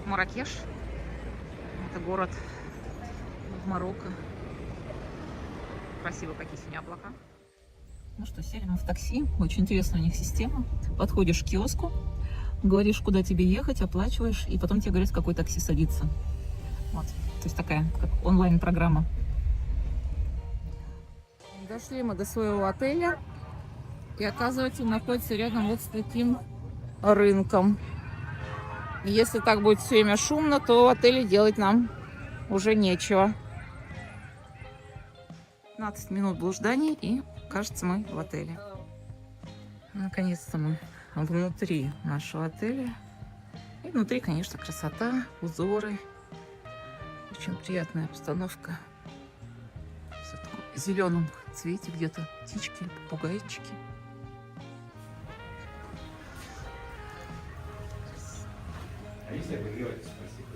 Марракеш. Это город в Марокко. Красивые какие сегодня облака. Ну что, сели мы в такси. Очень интересная у них система. Подходишь к киоску, говоришь, куда тебе ехать, оплачиваешь, и потом тебе говорят, в какой такси садиться. Вот. То есть такая, как онлайн-программа. Дошли мы до своего отеля. И оказывается, он находится рядом вот с таким рынком. И если так будет все время шумно, то в отеле делать нам уже нечего. 15 минут блужданий, и кажется, мы в отеле. Наконец-то мы внутри нашего отеля. И внутри, конечно, красота, узоры. Очень приятная обстановка. Все в таком зеленом цвете, где-то птички, попугайчики. А если обогревать, спасибо.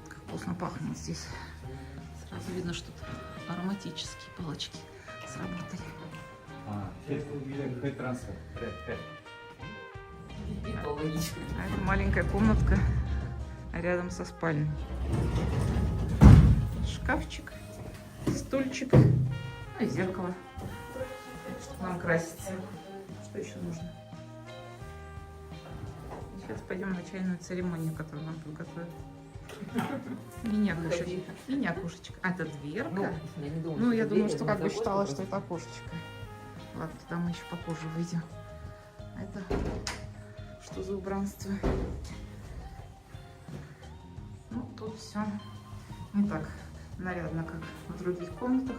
Как вкусно пахнет здесь. Сразу видно, что ароматические палочки сработали. Какой трансфер? А это маленькая комнатка рядом со спальней. Шкафчик, стульчик, и зеркало, чтобы нам краситься. Что еще нужно? Сейчас пойдем на чайную церемонию, которую нам подготовили. Мини-окошечко. Мини-окошечко. А, это дверка? Ну, я думаю, что как бы считала, что это окошечко. Ладно, туда мы еще попозже выйдем. А это что за убранство? Ну, тут все не так нарядно, как в других комнатах.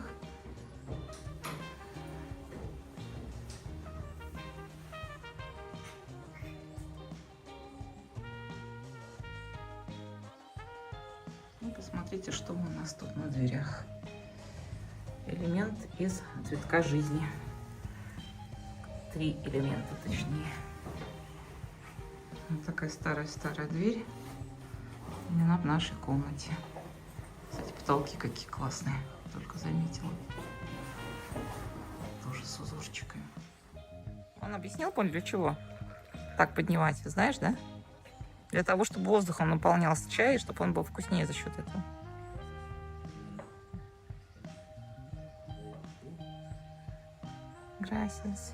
Посмотрите, что у нас тут на дверях. Элемент из цветка жизни. 3 элемента, точнее. Вот такая старая-старая дверь. Именно в нашей комнате. Кстати, потолки какие классные. Только заметила. Тоже с узорчиками. Он объяснил, Поль, для чего так поднимать, знаешь, да? Для того, чтобы воздухом наполнялся чай, и чтобы он был вкуснее за счет этого. Gracias.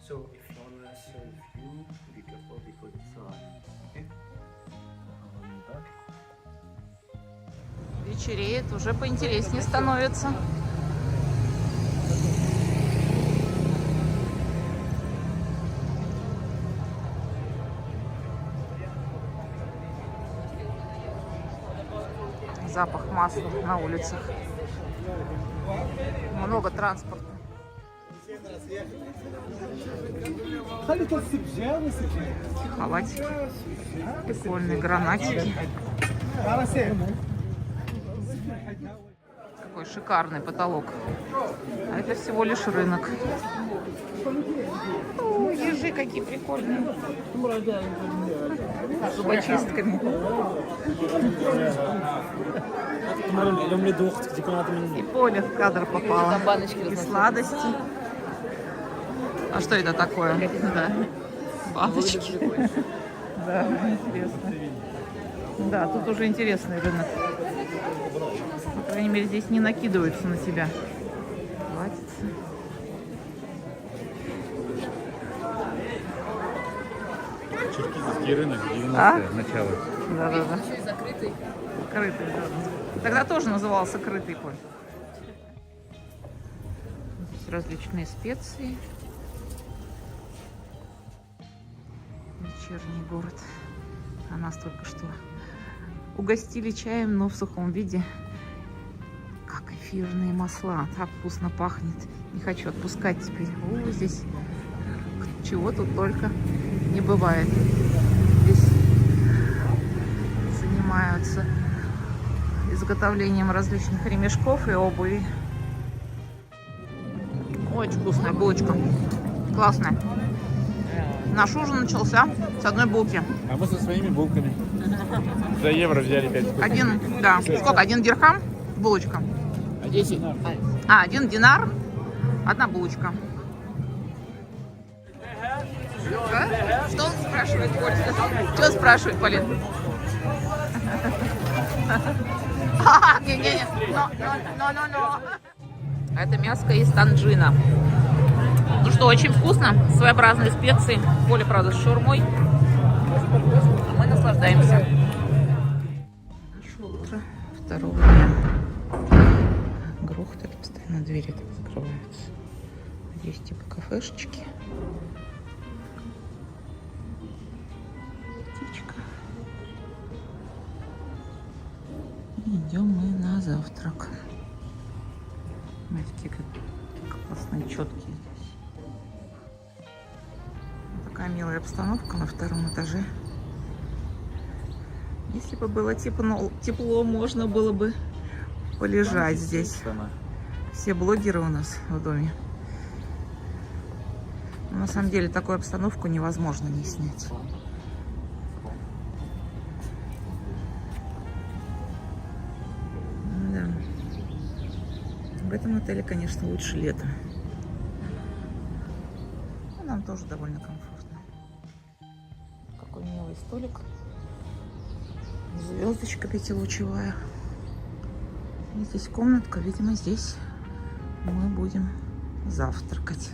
So, if you want to serve you, be careful because it's okay? Вечереет, уже поинтереснее становится. Запах масла на улицах. Много транспорта. Халатики. Прикольные гранатики. Какой шикарный потолок. А это всего лишь рынок. О, ежи какие прикольные. С зубочистками. И Поля в кадр попала. И сладости. А что это такое? Да. Баночки. Да, интересно. Да, тут уже интересный рынок. По крайней мере, здесь не накидываются на тебя. Платится. Черкизовский рынок, 90-е, начало. Да. Закрытый. Закрытый, да. Тогда тоже назывался крытый, Поль. Здесь различные специи. Вечерний город. А нас только что угостили чаем, но в сухом виде. Как эфирные масла. Так вкусно пахнет. Не хочу отпускать теперь. О, здесь чего тут только не бывает. Здесь занимаются изготовлением различных ремешков и обуви. Очень вкусная булочка. Классная. Наш ужин начался с одной булки. А мы со своими булками. За евро взяли 5 Один, да. Сколько? 1 дирхам? Булочка. 10. 1 динар. Одна булочка. А? Что он спрашивает, Поль? Что спрашивает, Полин? Не-не-не. Но. Это мяско из танджина. Ну что, очень вкусно. Своеобразные специи. Поле, правда, с шаурмой. Мы наслаждаемся. Прошло утро второго дня. Грохот, это постоянно двери так закрываются. Здесь типа кафешечки. Птичка. И идем мы на завтрак. Смотрите, как классные, четкие здесь. Вот такая милая обстановка на втором этаже. Если бы было тепло, можно было бы полежать здесь. Все блогеры у нас в доме. Но на самом деле такую обстановку невозможно не снять. Да. В этом отеле, конечно, лучше летом. Но нам тоже довольно комфортно. Какой милый столик. Звездочка пятилучевая. И здесь комнатка. Видимо, здесь мы будем завтракать.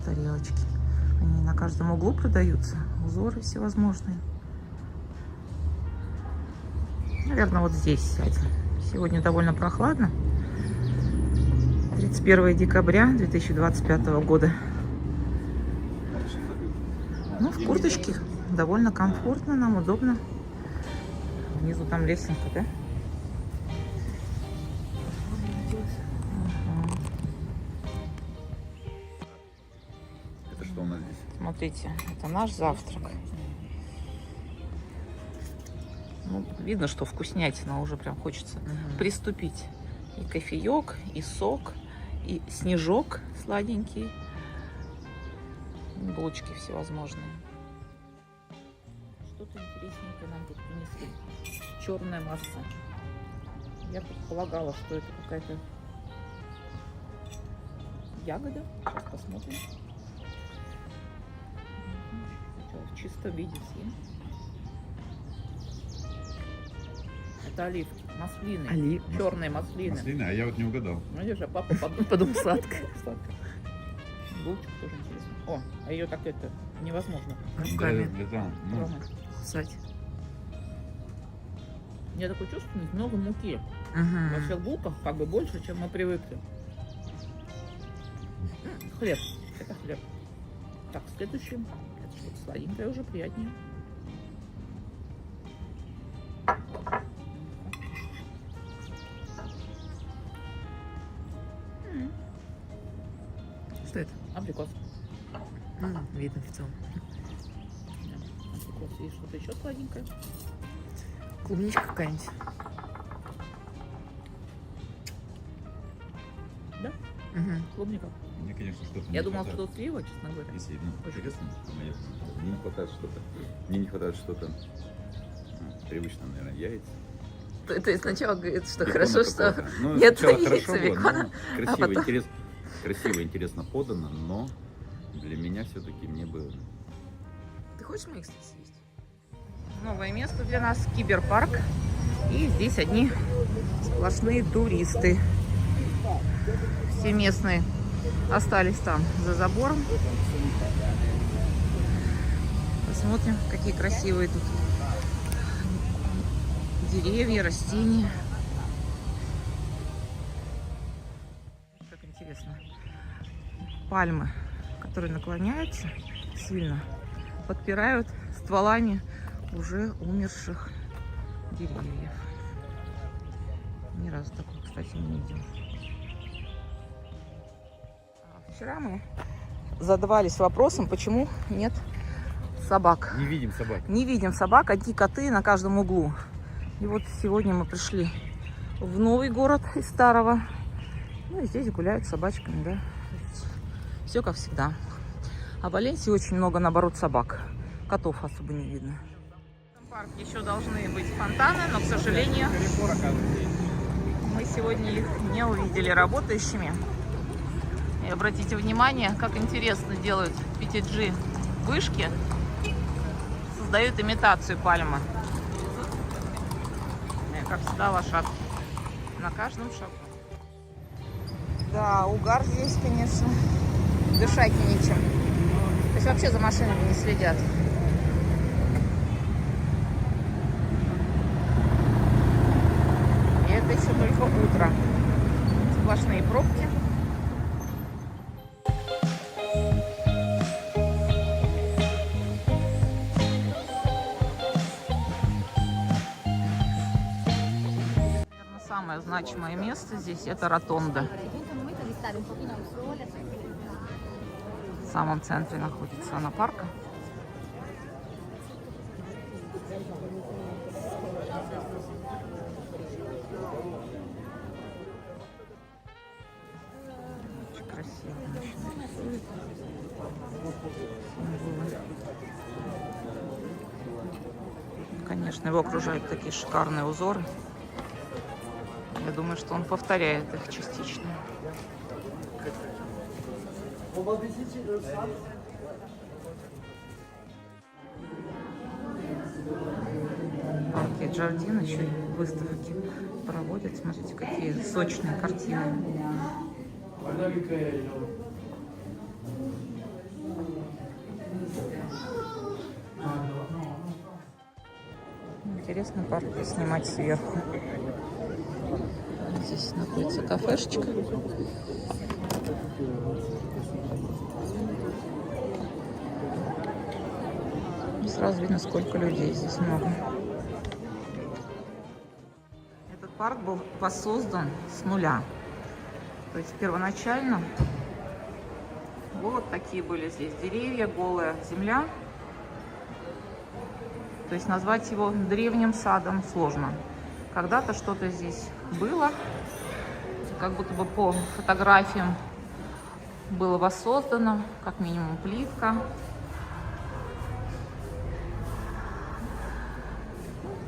Тарелочки. Они на каждом углу продаются. Узоры всевозможные. Наверное, вот здесь сядем. Сегодня довольно прохладно. 31 декабря 2025 года. Ну, в курточке довольно комфортно, нам удобно. Внизу там лесенка, да? Это что у нас здесь? Смотрите, это наш завтрак. Ну, видно, что вкуснятина, уже прям хочется приступить. И кофеек, и сок, и снежок сладенький. Булочки всевозможные. Что-то интересненькое нам тут принесли. Черная масса. Я предполагала, что это какая-то ягода. Сейчас посмотрим. Сначала в чистом виде съем. Это оливки, маслины. Черные маслины. Маслины, а я вот не угадал. Видишь, а папа подумал сладкое. Булочка тоже интересно. О, а ее так это невозможно руками кусать. У меня такое чувство, что много муки. Во всех булках как бы больше, чем мы привыкли. Хлеб. Это хлеб. Так, следующее. Это что-то сладенькое уже, приятнее. Что это? Абрикос. Видно в целом. Да, абрикос. И что-то еще сладенькое. Клубничка какая-нибудь. Да? Клубника. Мне, конечно, что-то Я не думала, хватает. что слива, честно говоря. Если интересно, мне не хватает что-то. Мне не хватает что-то привычно, наверное, яйца. Ты сначала говорит, что Бекона хорошо, что какого-то. Ну, нет сначала яиц хорошо и было, бекона, но а потом... красиво, интересно подано, но для меня все-таки мне бы... Ты хочешь моих съесть? Новое место для нас — киберпарк. И здесь одни сплошные туристы. Все местные остались там за забором. Посмотрим, какие красивые тут деревья, растения. Как интересно. Пальмы, которые наклоняются сильно, подпирают стволами уже умерших деревьев. Ни разу такого, кстати, не видела. Вчера мы задавались вопросом, почему нет собак. Не видим собак. Не видим собак, одни коты на каждом углу. И вот сегодня мы пришли в новый город из старого. Ну и здесь гуляют с собачками, да. Все как всегда. А в Валенсии очень много, наоборот, собак. Котов особо не видно. В этом парке еще должны быть фонтаны, но, к сожалению, Мы сегодня их не увидели работающими. И обратите внимание, как интересно делают PTG вышки. Создают имитацию пальмы. И, как всегда, лошадки. На каждом шагу. Да, угар здесь, конечно. Дышать нечем. То есть вообще за машинами не следят. И это еще только утро. Сплошные пробки. Наверное, самое значимое место здесь — это ротонда. В самом центре находится она парка. Очень красиво мужчина рисует. Символы. Конечно, его окружают такие шикарные узоры. Я думаю, что он повторяет их частично. Парки Джардин еще и выставки проводят. Смотрите, какие сочные картины. Интересно парк снимать сверху. Здесь находится кафешечка. И сразу видно, сколько людей здесь много. Этот парк был воссоздан с нуля. То есть первоначально вот такие были здесь деревья, голая земля. То есть назвать его древним садом сложно. Когда-то что-то здесь было, как будто бы по фотографиям было воссоздано, как минимум плитка.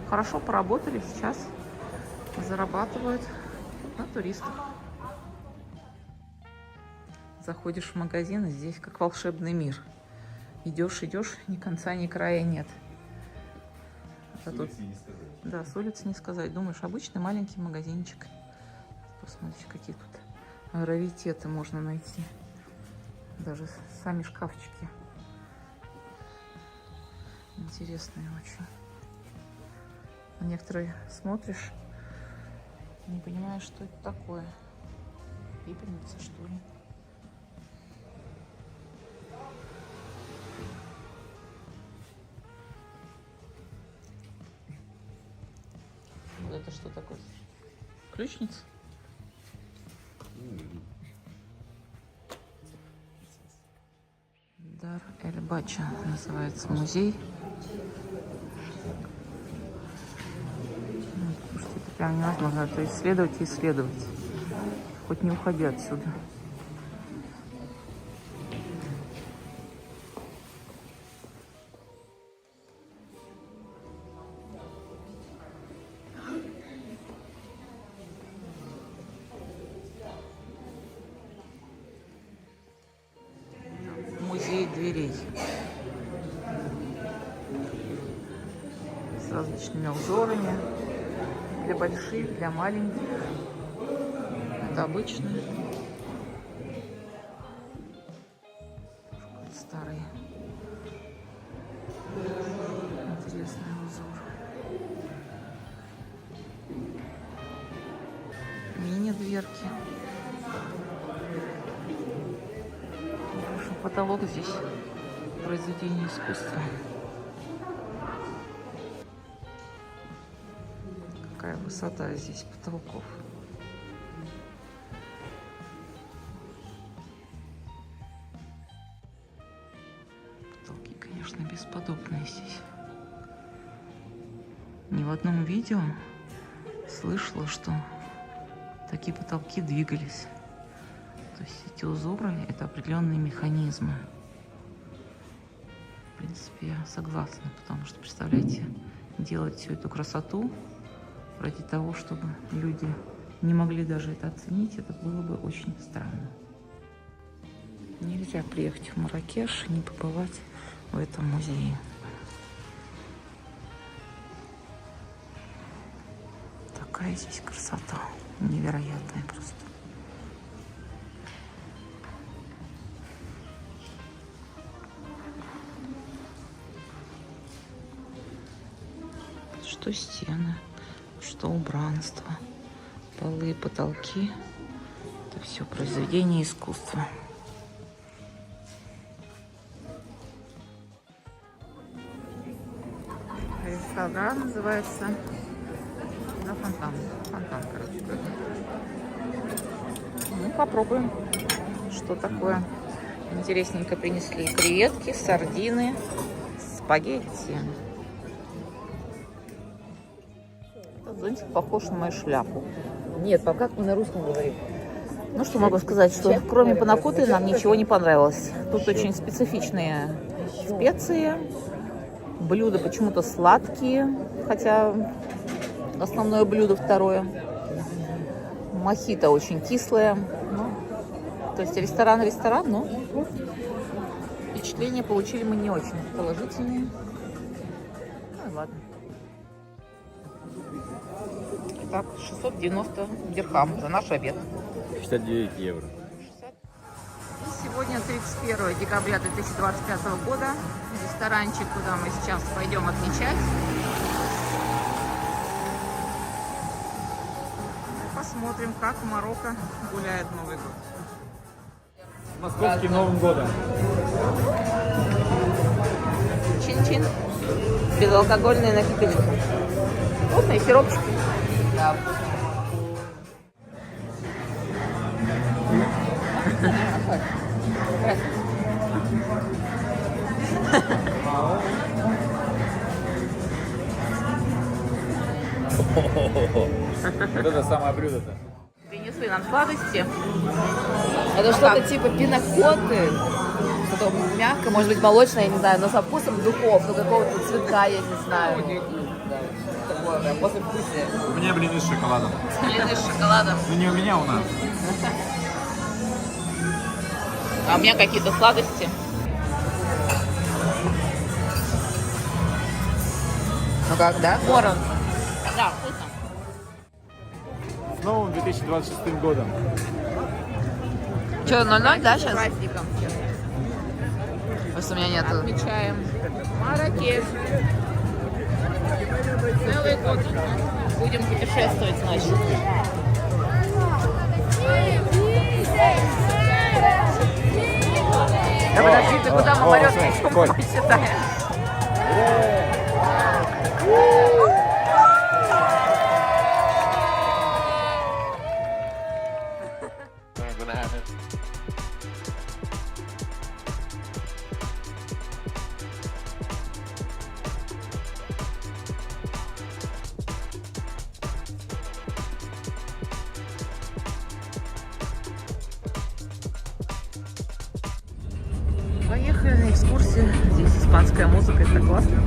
Хорошо поработали, сейчас зарабатывают на туристах. Заходишь в магазин, и здесь как волшебный мир. Идешь, ни конца, ни края нет. А тут... Да, с улицы не сказать. Думаешь, обычный маленький магазинчик. Посмотрите, какие тут раритеты можно найти. Даже сами шкафчики. Интересные очень. На некоторые смотришь, не понимаешь, что это такое. Пепельница, что ли? Это что такое? Ключница? Дар Эль-Бача называется музей. Потому что это прям невозможно. Это исследовать и исследовать. Хоть не уходи отсюда. Музей дверей с различными узорами для больших, для маленьких. Это обычные, старый интересный узор. Мини-дверки. Потолок здесь произведение искусства. Какая высота здесь потолков. Потолки, конечно, бесподобные здесь. Ни в одном видео слышала, что такие потолки двигались. То есть эти узоры — это определенные механизмы. В принципе, я согласна, потому что, представляете, делать всю эту красоту ради того, чтобы люди не могли даже это оценить, это было бы очень странно. Нельзя приехать в Марракеш и не побывать в этом музее. Такая здесь красота, невероятная просто. Что стены, что убранство, полы и потолки. Это все произведение искусства. Ресторан называется на фонтан. Фонтан, короче говоря. Ну, попробуем, что такое. Интересненько принесли креветки, сардины, спагетти. Этот зонтик похож на мою шляпу. Нет, пока мы на русском говорим. Ну, что могу сказать, что кроме панакоты нам ничего не понравилось. Тут очень специфичные специи. Блюда почему-то сладкие, хотя основное блюдо второе. Мохито очень кислое. Ну, то есть ресторан, но впечатления получили мы не очень положительные. Ну и ладно. Итак, 690 дирхам за наш обед. 69 евро. И сегодня 31 декабря 2025 года. Ресторанчик, куда мы сейчас пойдем отмечать. Посмотрим, как в Марокко гуляет Новый год. Московским Новым годом. Чин-чин. Безалкогольные напиточки. Вкусные сиропчики. Да. Вот это самое блюдо-то. Принесли нам сладости. Это что-то типа пинакоты. Что-то мягкое, может быть молочное, я не знаю, но со вкусом духов, ну какого-то цветка, я не знаю. Да, такое прям послевкусие. У меня блины с шоколадом. Блины с шоколадом. Ну не у меня, у нас. А у меня какие-то сладости. Ну как, да? Ворон. Да, вкусно. С новым 2026 годом. Что, 0-0, да, С сейчас? праздником всех. Просто у меня нету. Отмечаем Марракеш. Целый год будем путешествовать, значит. Да подожди, ты куда мы Марёшкой чумку считаем? Поехали на экскурсию. Здесь испанская музыка, это классно.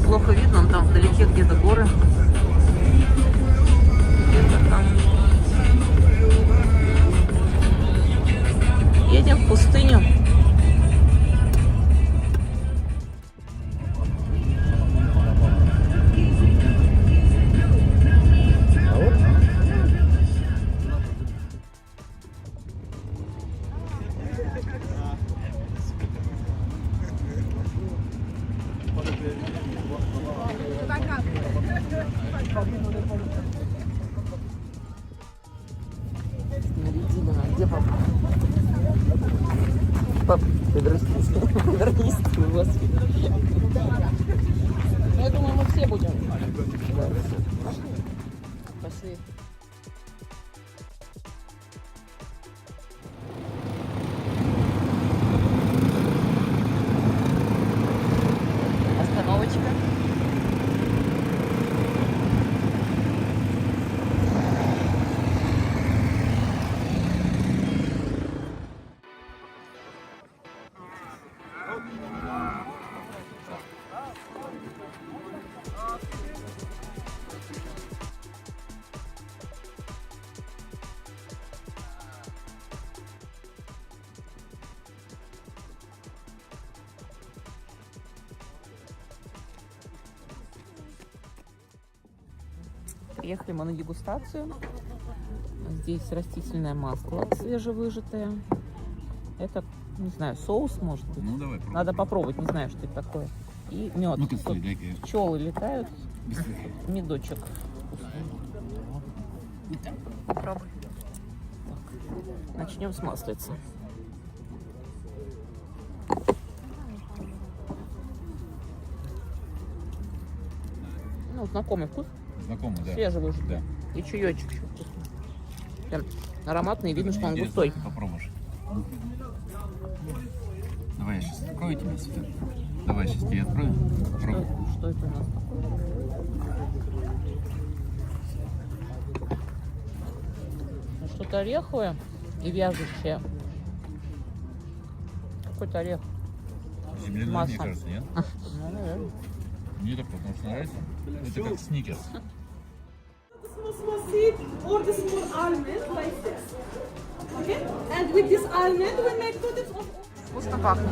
Плохо видно, но там вдалеке где-то горы. Где-то там. Едем в пустыню. Где папа? Пап, подрастись. Подрастись, господи. Я думаю, мы все будем. Пошли. Остановочка. Приехали мы на дегустацию. Здесь растительное масло свежевыжатое. Это, не знаю, соус, может быть. Ну давай, пробуй. Надо попробовать, не знаю, что это такое. И мед. Ну-ка, стой, дай-ка я. Пчелы летают. Быстрее. Медочек. Попробуй. Так. Начнем с маслица. Ну, знакомый вкус. Знакомый, да. Свежевыжатый. Да. И чаечек еще вкусный. Прям ароматный, видно, что он Интересно, густой. Попробуешь. Давай я сейчас открою тебе, Свет. Давай сейчас тебе открою. Попробуй. Что это у нас такое? Ну, что-то ореховое и вяжущее. Какой-то орех. Земляной, Масса. мне кажется, нет? Ну, наверное. Мне так потому что нравится. Это как сникерс. Small seed or the small almond like this. Okay? And with this almond we make two types of Вкусно пахнет.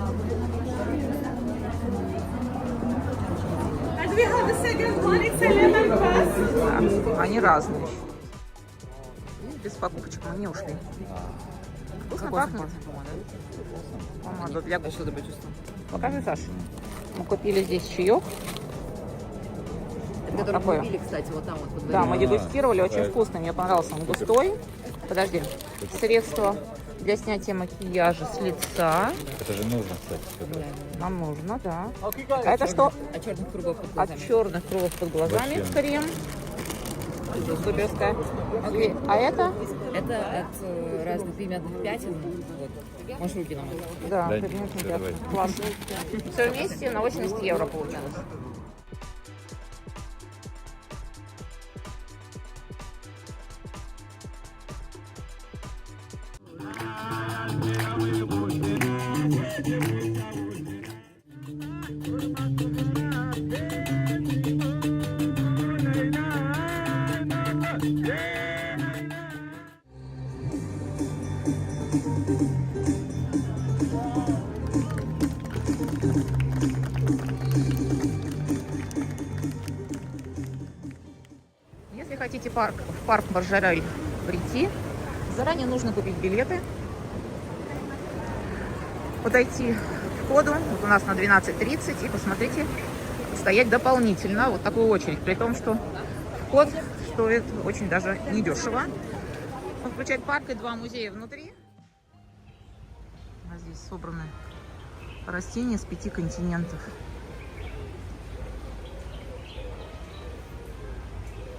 and we have the second one, it's a lemon press. Да, они разные. И без покупочек мы не ушли. Вкусно пахнет. Помада для губ. Что-то почувствовал. Покажи, Саша. Мы купили здесь чаек. Это который Такое. мы пили, кстати, вот там вот во дворе. Да, мы дегустировали, очень так. вкусно, мне понравился. Он густой. Подожди. Средство для снятия макияжа с лица. Это же нужно, кстати. Нам нужно, да. А это что? От черных кругов под От глазами. черных кругов под глазами Вообще. крем. Суперская. Окей. А это? Это от разных пигментных пятен. Вот. Можешь руки намыть. Да, Дай, пигментный всё, пятна. давай. Классно. Все вместе на 80 евро получилось. Если хотите в парк Маржарель прийти, заранее нужно купить билеты, подойти к входу, вот у нас на 12:30, и посмотрите, стоять дополнительно вот такую очередь, при том, что вход стоит очень даже недешево. Он включает парк и 2 музея внутри. А здесь собраны растения с 5 континентов.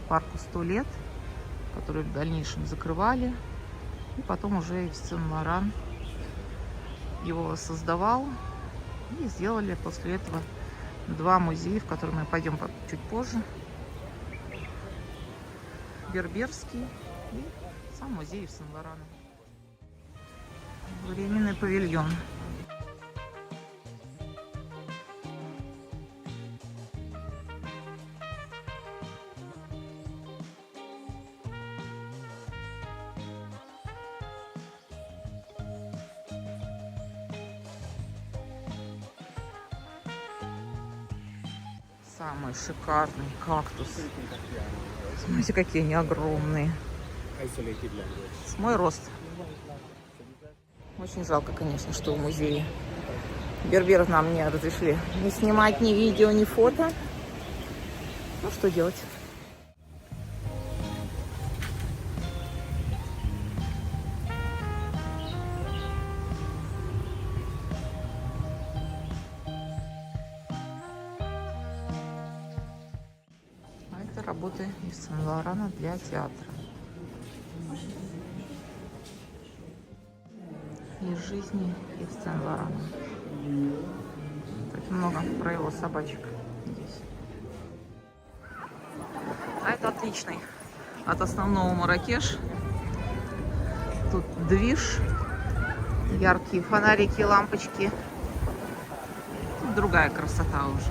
Парку 100 лет, который в дальнейшем закрывали. И потом уже Ив Сен-Лоран его создавал. И сделали после этого 2 музея, в которые мы пойдем чуть позже. Берберский и сам музей Ив Сен-Лорана. Временный павильон. Самый шикарный кактус. Смотрите, какие они огромные. С мой рост. Очень жалко, конечно, что в музее берберов нам не разрешили ни снимать ни видео, ни фото. Ну, что делать? А это работы Ив Сен-Лорана для театра. Из жизни Ив Сен-Лорана. Тут много про его собачек здесь. А это отличный от основного Марракеш. Тут движ, яркие фонарики, лампочки. Тут другая красота уже.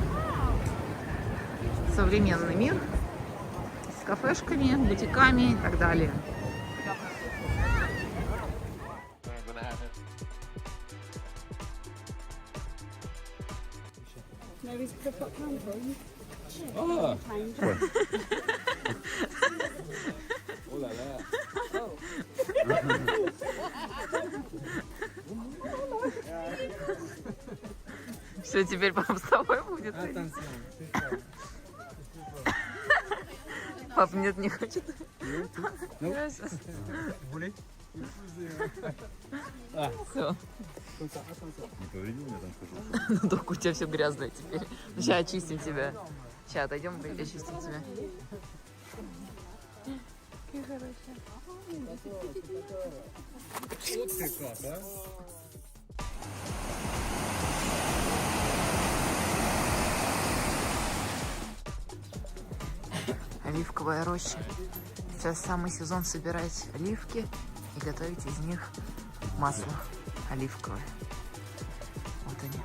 Современный мир с кафешками, бутиками и так далее. Все, теперь пап с тобой будет. Пап, нет, не хочет. Я щас. Все. Не повредил меня там, скажу. Ну только у тебя все грязное теперь. Ну, сейчас очистим тебя. Сейчас отойдем и очистим тебя. Какие хорошие. Вот ты как, а? Оливковая роща. Сейчас самый сезон собирать оливки и готовить из них масло оливковое. Вот они.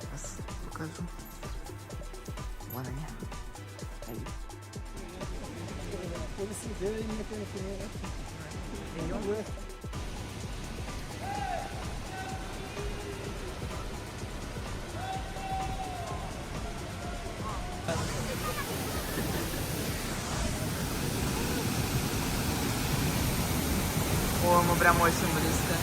Сейчас покажу. Вон они. Оливки. О, мы прям очень близко.